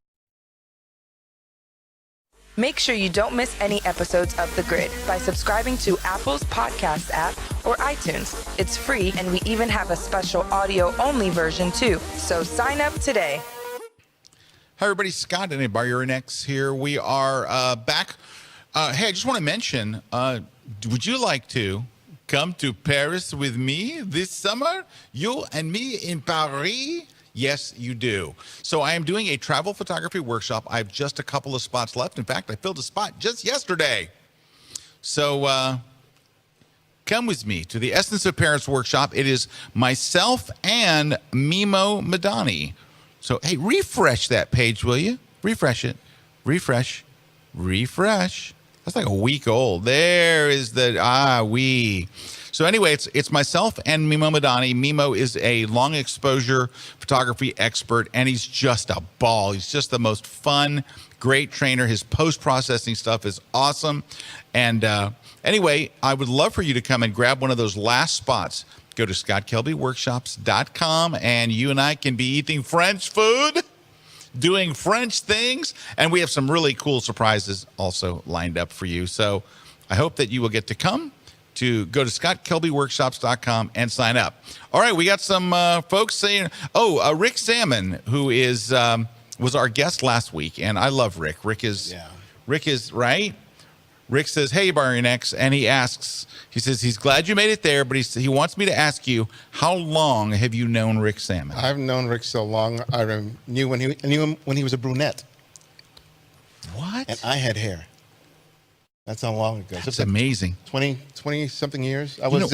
Make sure you don't miss any episodes of The Grid by subscribing to Apple's podcast app or iTunes. It's free, and we even have a special audio-only version too. So sign up today. Hi, everybody. Scott and Ibarionex here. We are back. Hey, I just want to mention, would you like to come to Paris with me this summer? You and me in Paris? Yes, you do. So I am doing a travel photography workshop. I have just a couple of spots left. In fact, I filled a spot just yesterday. So come with me to the Essence of Paris workshop. It is myself and Mimo Madani. So, hey, refresh that page, will you? Refresh it. Refresh. That's like a week old. There is the, we. So anyway, it's myself and Mimo Madani. Mimo is a long exposure photography expert, and he's just a ball. He's just the most fun, great trainer. His post-processing stuff is awesome. And anyway, I would love for you to come and grab one of those last spots. Go to ScottKelbyWorkshops.com, and you and I can be eating French food, doing French things, and we have some really cool surprises also lined up for you. So I hope that you will get to come to go to ScottKelbyWorkshops.com and sign up. All right, we got some folks saying, Rick Salmon, who is was our guest last week, and I love Rick. Rick is Rick is right. Rick says, "Hey, Ibarionex," and he says he's glad you made it there, but he wants me to ask you, how long have you known Rick Salmon? I've known Rick so long. I knew him when he was a brunette. What? And I had hair. That's how long ago. That's amazing. 20 something years. I was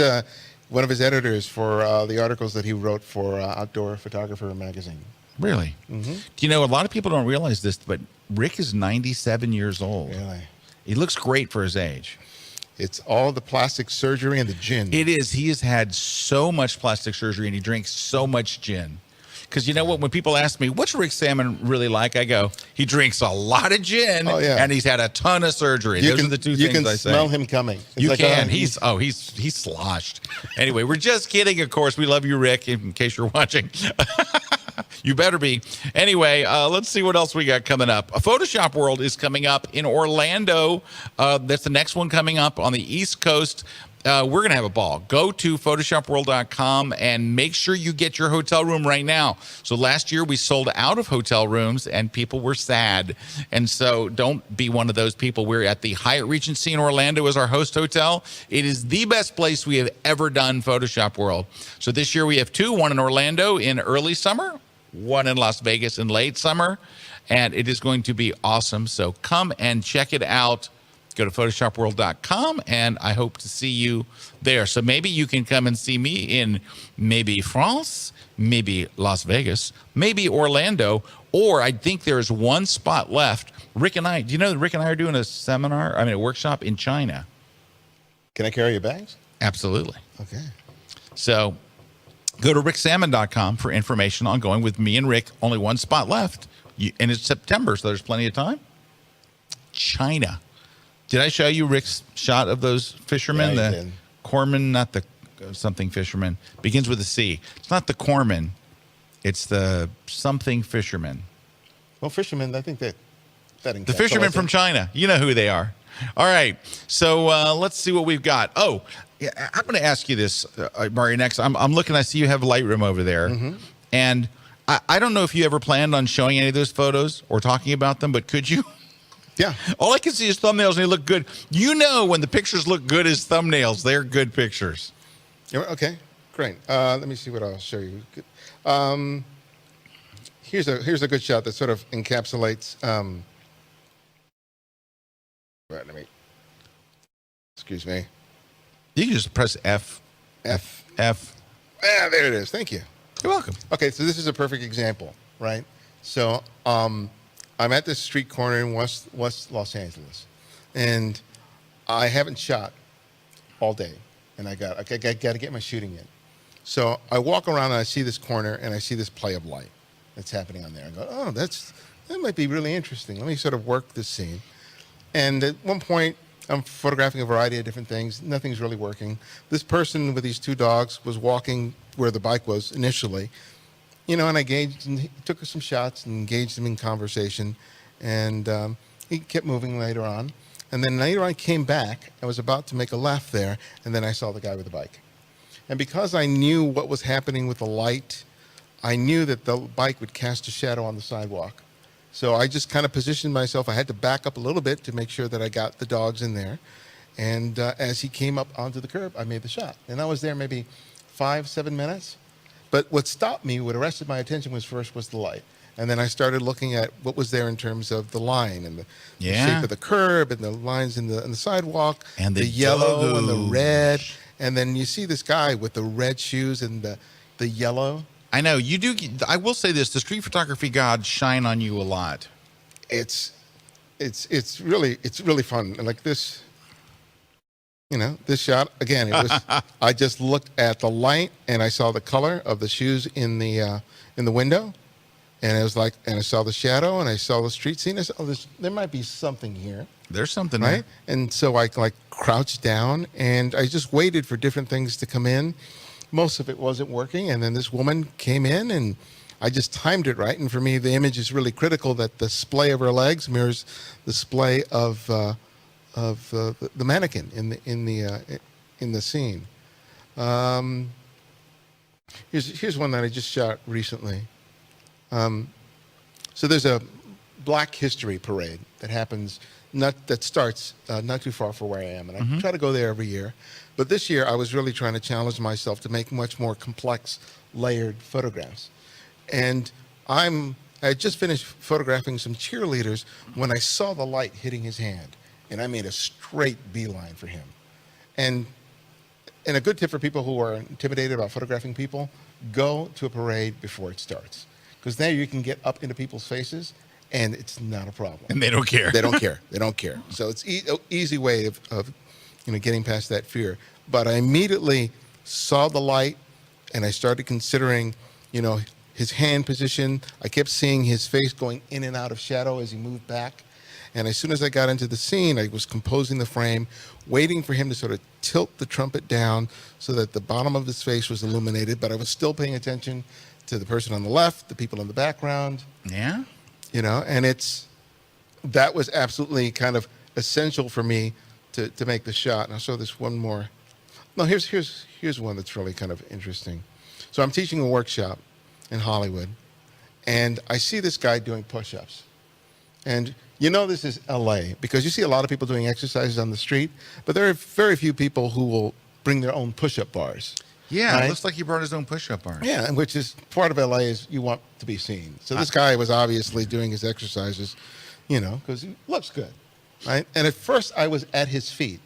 one of his editors for the articles that he wrote for Outdoor Photographer magazine. Really? Mm-hmm. Do you know, a lot of people don't realize this, but Rick is 97 years old. Really? He looks great for his age. It's all the plastic surgery and the gin. It is. He has had so much plastic surgery and he drinks so much gin. Because you know what? When people ask me, what's Rick Salmon really like? I go, he drinks a lot of gin and he's had a ton of surgery. Those are the two things I say. You can smell him coming. You can. He's sloshed. Anyway, we're just kidding, of course. We love you, Rick, in case you're watching. You better be. Anyway, let's see what else we got coming up. A Photoshop World is coming up in Orlando. That's the next one coming up on the East Coast. We're going to have a ball. Go to photoshopworld.com and make sure you get your hotel room right now. So last year we sold out of hotel rooms and people were sad. And so don't be one of those people. We're at the Hyatt Regency in Orlando as our host hotel. It is the best place we have ever done Photoshop World. So this year we have two, one in Orlando in early summer, one in Las Vegas in late summer. And it is going to be awesome. So come and check it out. Go to photoshopworld.com, and I hope to see you there. So maybe you can come and see me in maybe France, maybe Las Vegas, maybe Orlando, or I think there is one spot left. Rick and I, do you know that Rick and I are doing a workshop in China? Can I carry your bags? Absolutely. Okay. So go to ricksalmon.com for information on going with me and Rick. Only one spot left, and it's September, so there's plenty of time. China. Did I show you Rick's shot of those fishermen? Yeah, the cormorant, not the something fisherman. Begins with a C. It's not the cormorant. It's the something fisherman. Well, fishermen, I think that the fishermen from China. You know who they are. All right. So let's see what we've got. Oh, yeah, I'm going to ask you this, Ibarionex. I'm looking. I see you have Lightroom over there. Mm-hmm. And I don't know if you ever planned on showing any of those photos or talking about them, but could you? Yeah. All I can see is thumbnails and they look good. You know, when the pictures look good as thumbnails, they're good pictures. Okay, great. Let me see what I'll show you. Here's a good shot that sort of encapsulates. Right, excuse me. You can just press F. F. Ah, there it is. Thank you. You're welcome. Okay, so this is a perfect example, right? So, I'm at this street corner in West Los Angeles, and I haven't shot all day, and I got to get my shooting in. So I walk around and I see this corner and I see this play of light that's happening on there. I go, oh, that might be really interesting. Let me sort of work this scene. And at one point, I'm photographing a variety of different things. Nothing's really working. This person with these two dogs was walking where the bike was initially. And I engaged and took some shots and engaged him in conversation. And he kept moving later on. And then later I came back. I was about to make a left there. And then I saw the guy with the bike. And because I knew what was happening with the light, I knew that the bike would cast a shadow on the sidewalk. So I just kind of positioned myself. I had to back up a little bit to make sure that I got the dogs in there. And as he came up onto the curb, I made the shot. And I was there maybe 5-7 minutes. But what stopped me, what arrested my attention was the light. And then I started looking at what was there in terms of the line and the shape of the curb and the lines in the sidewalk. And the yellow and the red. And then you see this guy with the red shoes and the yellow. I know you do. I will say this: the street photography gods shine on you a lot. It's really fun. And like this, this shot again. It was. I just looked at the light and I saw the color of the shoes in the window, and it was like, and I saw the shadow and I saw the street scene. I said, oh, there might be something here. There's something right there. And so I crouched down and I just waited for different things to come in. Most of it wasn't working, and then this woman came in, and I just timed it right. And for me, the image is really critical that the splay of her legs mirrors the splay of the mannequin in the scene. Here's one that I just shot recently. So there's a Black History parade that happens that starts not too far from where I am, and I try to go there every year. But this year, I was really trying to challenge myself to make much more complex, layered photographs. And I had just finished photographing some cheerleaders when I saw the light hitting his hand, and I made a straight beeline for him. And a good tip for people who are intimidated about photographing people: go to a parade before it starts, because there you can get up into people's faces, and it's not a problem. And they don't care. They don't care. They don't care. So it's an easy way of getting past that fear. But I immediately saw the light, and I started considering, his hand position. I kept seeing his face going in and out of shadow as he moved back. And as soon as I got into the scene, I was composing the frame, waiting for him to sort of tilt the trumpet down so that the bottom of his face was illuminated, but I was still paying attention to the person on the left, the people in the background. Yeah. And that was absolutely kind of essential for me to make the shot. And I'll show this one more. No, here's one that's really kind of interesting. So I'm teaching a workshop in Hollywood, and I see this guy doing push-ups. And this is LA, because you see a lot of people doing exercises on the street, but there are very few people who will bring their own push-up bars. Yeah, right? It looks like he brought his own push-up bars. Yeah, and which is part of LA is you want to be seen. So this guy was obviously doing his exercises, because he looks good, right? And at first I was at his feet,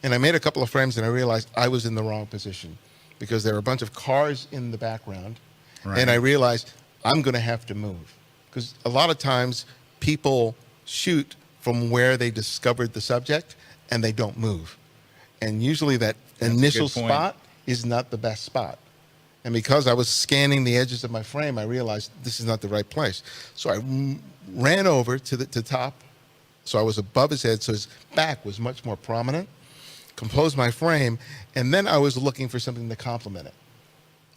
and I made a couple of frames, and I realized I was in the wrong position because there were a bunch of cars in the background, Right. and I realized I'm going to have to move, because a lot of times people shoot from where they discovered the subject and they don't move, and usually that initial spot is not the best spot. And because I was scanning the edges of my frame, I realized this is not the right place. So I ran over to the top, so I was above his head, so his back was much more prominent, composed my frame, and then I was looking for something to complement it,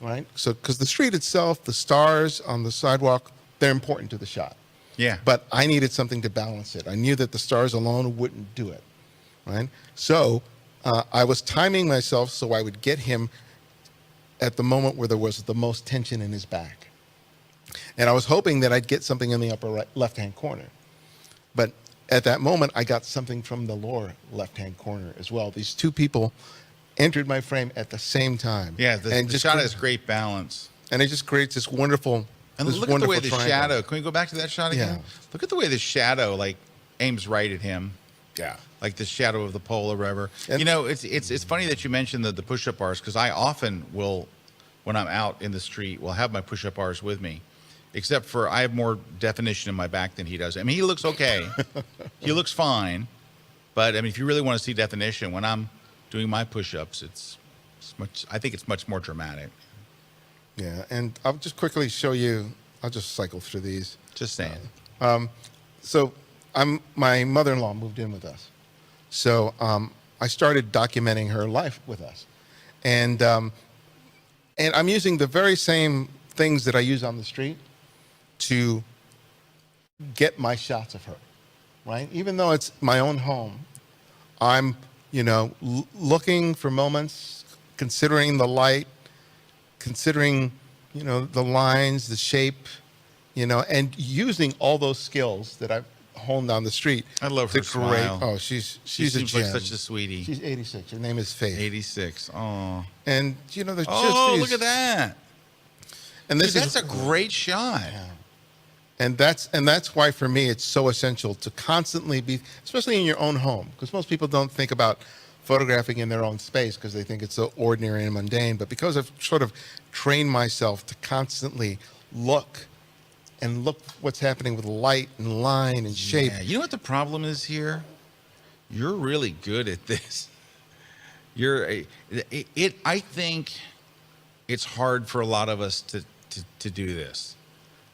right? So, because the street itself, the stars on the sidewalk, they're important to the shot. Yeah. But I needed something to balance it. I knew that the stars alone wouldn't do it, right? So I was timing myself so I would get him at the moment where there was the most tension in his back. And I was hoping that I'd get something in the upper left-hand corner. But at that moment, I got something from the lower left-hand corner as well. These two people entered my frame at the same time. Yeah, the shot has great balance. And it just creates this wonderful And look at the way the triangle. shadow. Can we go back to that shot again? Yeah. Look at the way the shadow aims right at him. Yeah. Like the shadow of the pole or whatever. And it's funny that you mentioned the push-up bars, because I often will, when I'm out in the street, will have my push-up bars with me. Except for I have more definition in my back than he does. I mean, he looks okay. He looks fine. But I mean, if you really want to see definition, when I'm doing my push-ups, I think it's much more dramatic. Yeah, and I'll just quickly show you. I'll just cycle through these. Just saying. So my mother-in-law moved in with us. So I started documenting her life with us. And I'm using the very same things that I use on the street to get my shots of her, right? Even though it's my own home, I'm, looking for moments, considering the light, considering, the lines, the shape, and using all those skills that I've honed on the street. I love her smile. Oh, she's She a seems gem. like such a sweetie. She's 86. Her name is Faith. 86. Oh. And there's Oh, just look at that. And this Dude, is that's a great shot. And that's why for me it's so essential to constantly be, especially in your own home, because most people don't think about photographing in their own space because they think it's so ordinary and mundane. But because I've sort of trained myself to constantly look what's happening with light and line and shape. Yeah. You know what the problem is here? You're really good at this. I think it's hard for a lot of us to do this.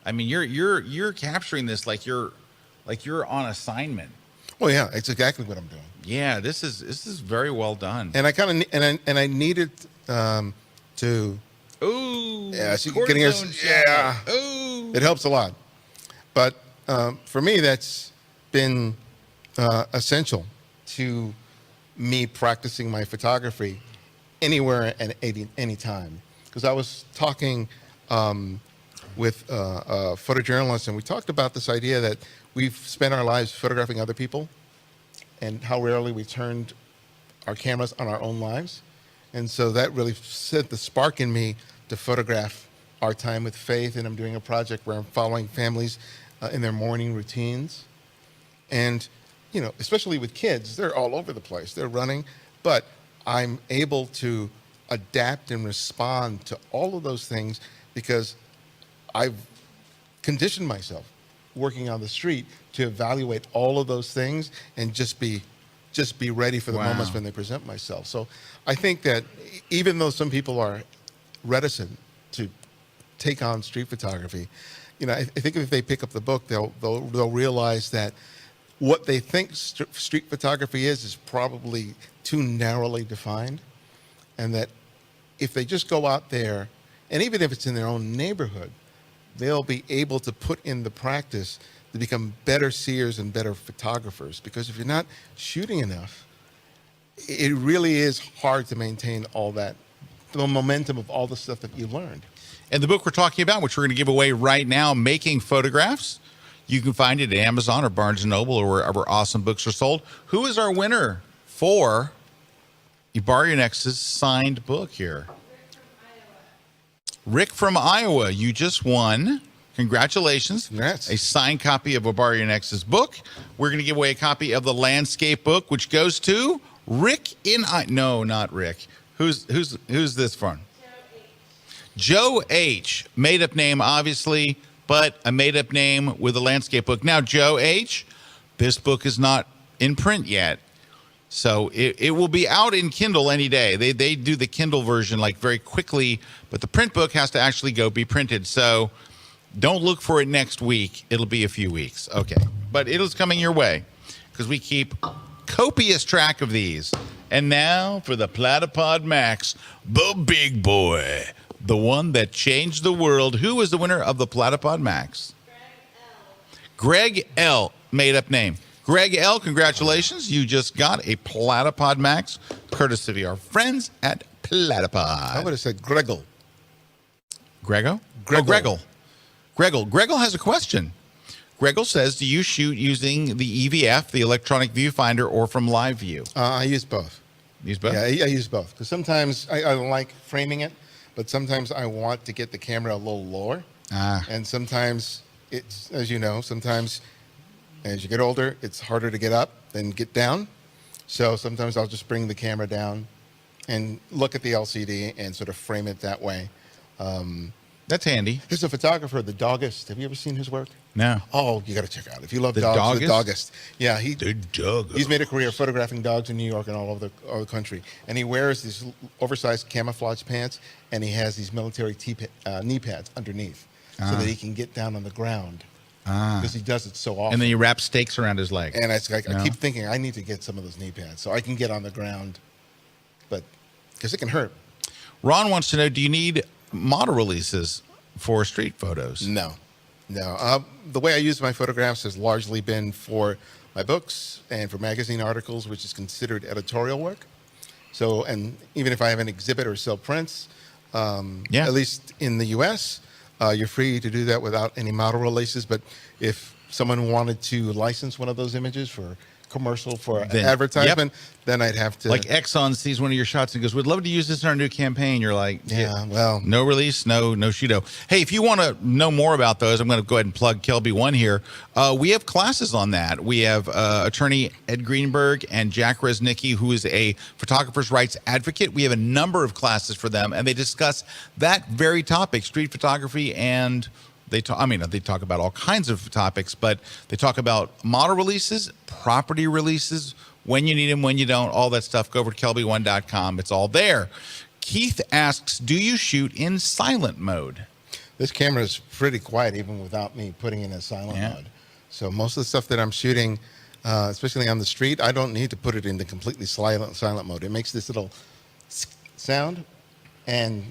I mean, you're capturing this like you're on assignment. Well, yeah, it's exactly what I'm doing. Yeah, this is very well done. And I kind of and I needed to. Ooh, Yeah, so getting us. cortisone Yeah, shot. Ooh. it helps a lot. But for me, that's been essential to me practicing my photography anywhere and any time. Because I was talking with a photojournalist, and we talked about this idea that we've spent our lives photographing other people, and how rarely we turned our cameras on our own lives. And so that really set the spark in me to photograph our time with faith. And I'm doing a project where I'm following families in their morning routines. And, you know, especially with kids, they're all over the place. They're running, but I'm able to adapt and respond to all of those things because I've conditioned myself working on the street to evaluate all of those things and just be ready for the moments when they present myself. So I think that even though some people are reticent to take on street photography, you know, I think if they pick up the book, they'll realize that what they think street photography is probably too narrowly defined, and that if they just go out there, and even if it's in their own neighborhood, they'll be able to put in the practice to become better seers and better photographers. Because if you're not shooting enough, it really is hard to maintain all that, the momentum of all the stuff that you learned. And the book we're talking about, which we're going to give away right now, Making Photographs, you can find it at Amazon or Barnes & Noble or wherever awesome books are sold. Who is our winner for Ibarionex's signed book here? Rick from Iowa. You just won. Congratulations. Congrats. A signed copy of Ibarionex's book. We're going to give away a copy of the landscape book, which goes to Rick in No, not Rick. Who's this from? Joe H. Made up name, obviously, but a made up name with a landscape book. Now, Joe H., this book is not in print yet. So it will be out in Kindle any day. They do the Kindle version like very quickly, but the print book has to actually go be printed. So don't look for it next week. It'll be a few weeks. Okay. But it is coming your way because we keep copious track of these. And now for the Platypod Max, the big boy, the one that changed the world. Who is the winner of the Platypod Max? Greg L. Made up name. Greg L., congratulations. You just got a Platypod Max, courtesy of our friends at Platypod. I would have said Gregel. Grego? Gregel. Oh, Gregel. Gregel. Gregel has a question. Gregel says, do you shoot using the EVF, the electronic viewfinder, or from live view? I use both. Use both? Yeah, I use both. Because sometimes I like framing it, but sometimes I want to get the camera a little lower. And sometimes it's, as you know, sometimes as you get older, it's harder to get up than get down. So sometimes I'll just bring the camera down and look at the LCD and sort of frame it that way. That's handy. There's a photographer, the Doggist. Have you ever seen his work? No. Oh, you got to check it out. If you love The dogs, the Doggist? Doggist. Yeah, he's made a career photographing dogs in New York and all over the country. And he wears these oversized camouflage pants, and he has these military knee pads underneath so that he can get down on the ground. Because he does it so often. And then you wrap stakes around his leg. And it's like, I keep thinking I need to get some of those knee pads so I can get on the ground, but because it can hurt. Ron wants to know, do you need model releases for street photos? No. The way I use my photographs has largely been for my books and for magazine articles, which is considered editorial work. So, and even if I have an exhibit or sell prints, at least in the U.S., you're free to do that without any model releases. But if someone wanted to license one of those images for commercial, for advertisement, then I'd have to. Like Exxon sees one of your shots and goes, we'd love to use this in our new campaign. You're like, well, no release, no Shido. Hey, if you want to know more about those, I'm going to go ahead and plug Kelby One here. We have classes on that. We have attorney Ed Greenberg and Jack Resnicki, who is a photographer's rights advocate. We have a number of classes for them, and they discuss that very topic, street photography, and they talk about all kinds of topics, but they talk about model releases, property releases, when you need them, when you don't, all that stuff. Go over to kelby1.com. It's all there. Keith asks, do you shoot in silent mode? This camera is pretty quiet even without me putting it in silent mode. So most of the stuff that I'm shooting, especially on the street, I don't need to put it into completely silent mode. It makes this little sound, and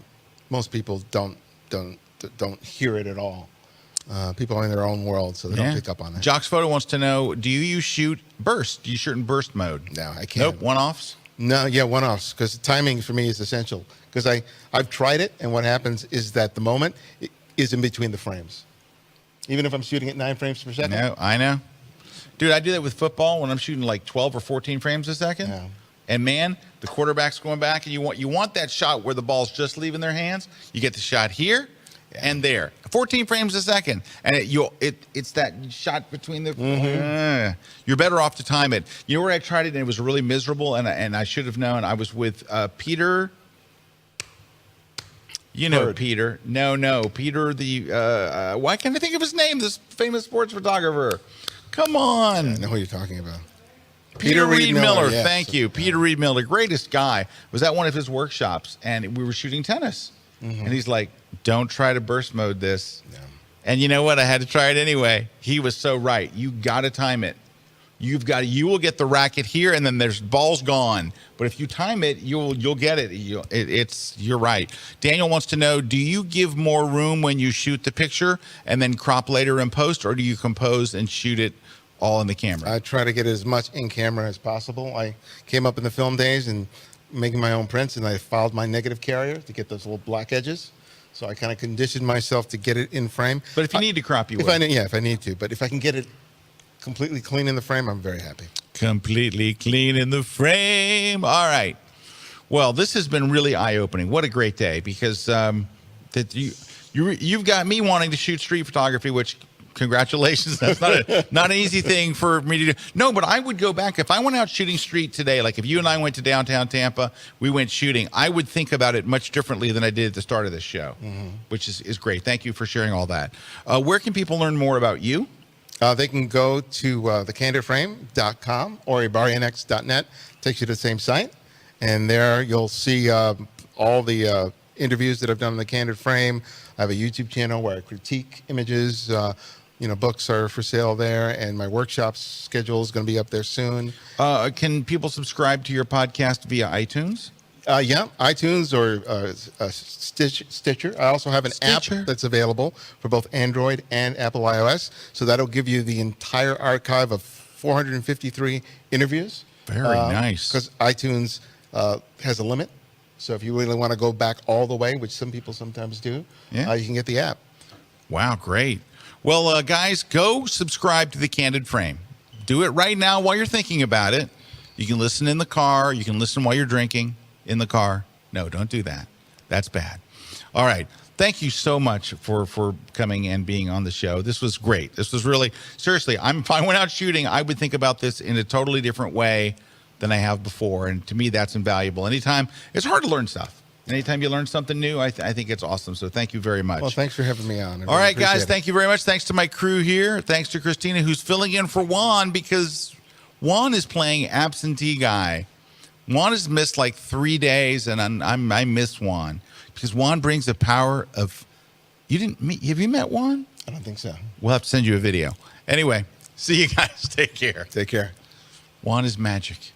most people don't hear it at all. People are in their own world, so they don't pick up on that. Jock's Photo wants to know, do you shoot burst? Do you shoot in burst mode? No, I can't. Nope, one-offs? No, one-offs, because timing for me is essential. Because I've tried it, and what happens is that the moment is in between the frames. Even if I'm shooting at 9 frames per second. No, I know. Dude, I do that with football when I'm shooting like 12 or 14 frames a second. Yeah. And man, the quarterback's going back, and you want that shot where the ball's just leaving their hands. You get the shot here and there, 14 frames a second, and it's that shot between the. You're better off to time it. You know where I tried it and it was really miserable, and I should have known. I was with Peter. You know Peter. No, Peter the. Why can't I think of his name? This famous sports photographer. Come on. I know who you're talking about. Peter Reed Miller. Yes. Thank you. Peter Reed Miller, greatest guy, was at one of his workshops, and we were shooting tennis. And he's like, don't try to burst mode this. Yeah. And you know what? I had to try it anyway. He was so right. You got to time it. You will get the racket here, and then there's ball's gone. But if you time it, you'll get it. You're right. Daniel wants to know: do you give more room when you shoot the picture and then crop later in post, or do you compose and shoot it all in the camera? I try to get as much in camera as possible. I came up in the film days and making my own prints, and I filed my negative carrier to get those little black edges. So I kind of conditioned myself to get it in frame. But if you need to crop, you will. If I need to. But if I can get it completely clean in the frame, I'm very happy. Completely clean in the frame. All right. Well, this has been really eye-opening. What a great day, because you've got me wanting to shoot street photography, which congratulations. That's not an easy thing for me to do. No, but I would go back. If I went out shooting street today, like if you and I went to downtown Tampa, we went shooting, I would think about it much differently than I did at the start of this show, which is great. Thank you for sharing all that. Where can people learn more about you? They can go to thecandidframe.com or ibarionex.net. Takes you to the same site. And there you'll see all the interviews that I've done on the Candid Frame. I have a YouTube channel where I critique images. Books are for sale there, and my workshop schedule is going to be up there soon. Can people subscribe to your podcast via iTunes? Yeah, iTunes or Stitcher. I also have an app that's available for both Android and Apple iOS. So that'll give you the entire archive of 453 interviews. Very nice. Because iTunes has a limit. So if you really want to go back all the way, which some people sometimes do, you can get the app. Wow, great. Well, guys, go subscribe to The Candid Frame. Do it right now while you're thinking about it. You can listen in the car. You can listen while you're drinking in the car. No, don't do that. That's bad. All right. Thank you so much for coming and being on the show. This was great. This was really, seriously, if I went out shooting, I would think about this in a totally different way than I have before. And to me, that's invaluable. Anytime, it's hard to learn stuff. Anytime you learn something new, I think it's awesome. So thank you very much. Well, thanks for having me on. All right, guys, thank you very much. Thanks to my crew here. Thanks to Christina, who's filling in for Juan, because Juan is playing absentee guy. Juan has missed like 3 days, and I miss Juan because Juan brings the power of. Have you met Juan? I don't think so. We'll have to send you a video. Anyway, see you guys. Take care. Take care. Juan is magic.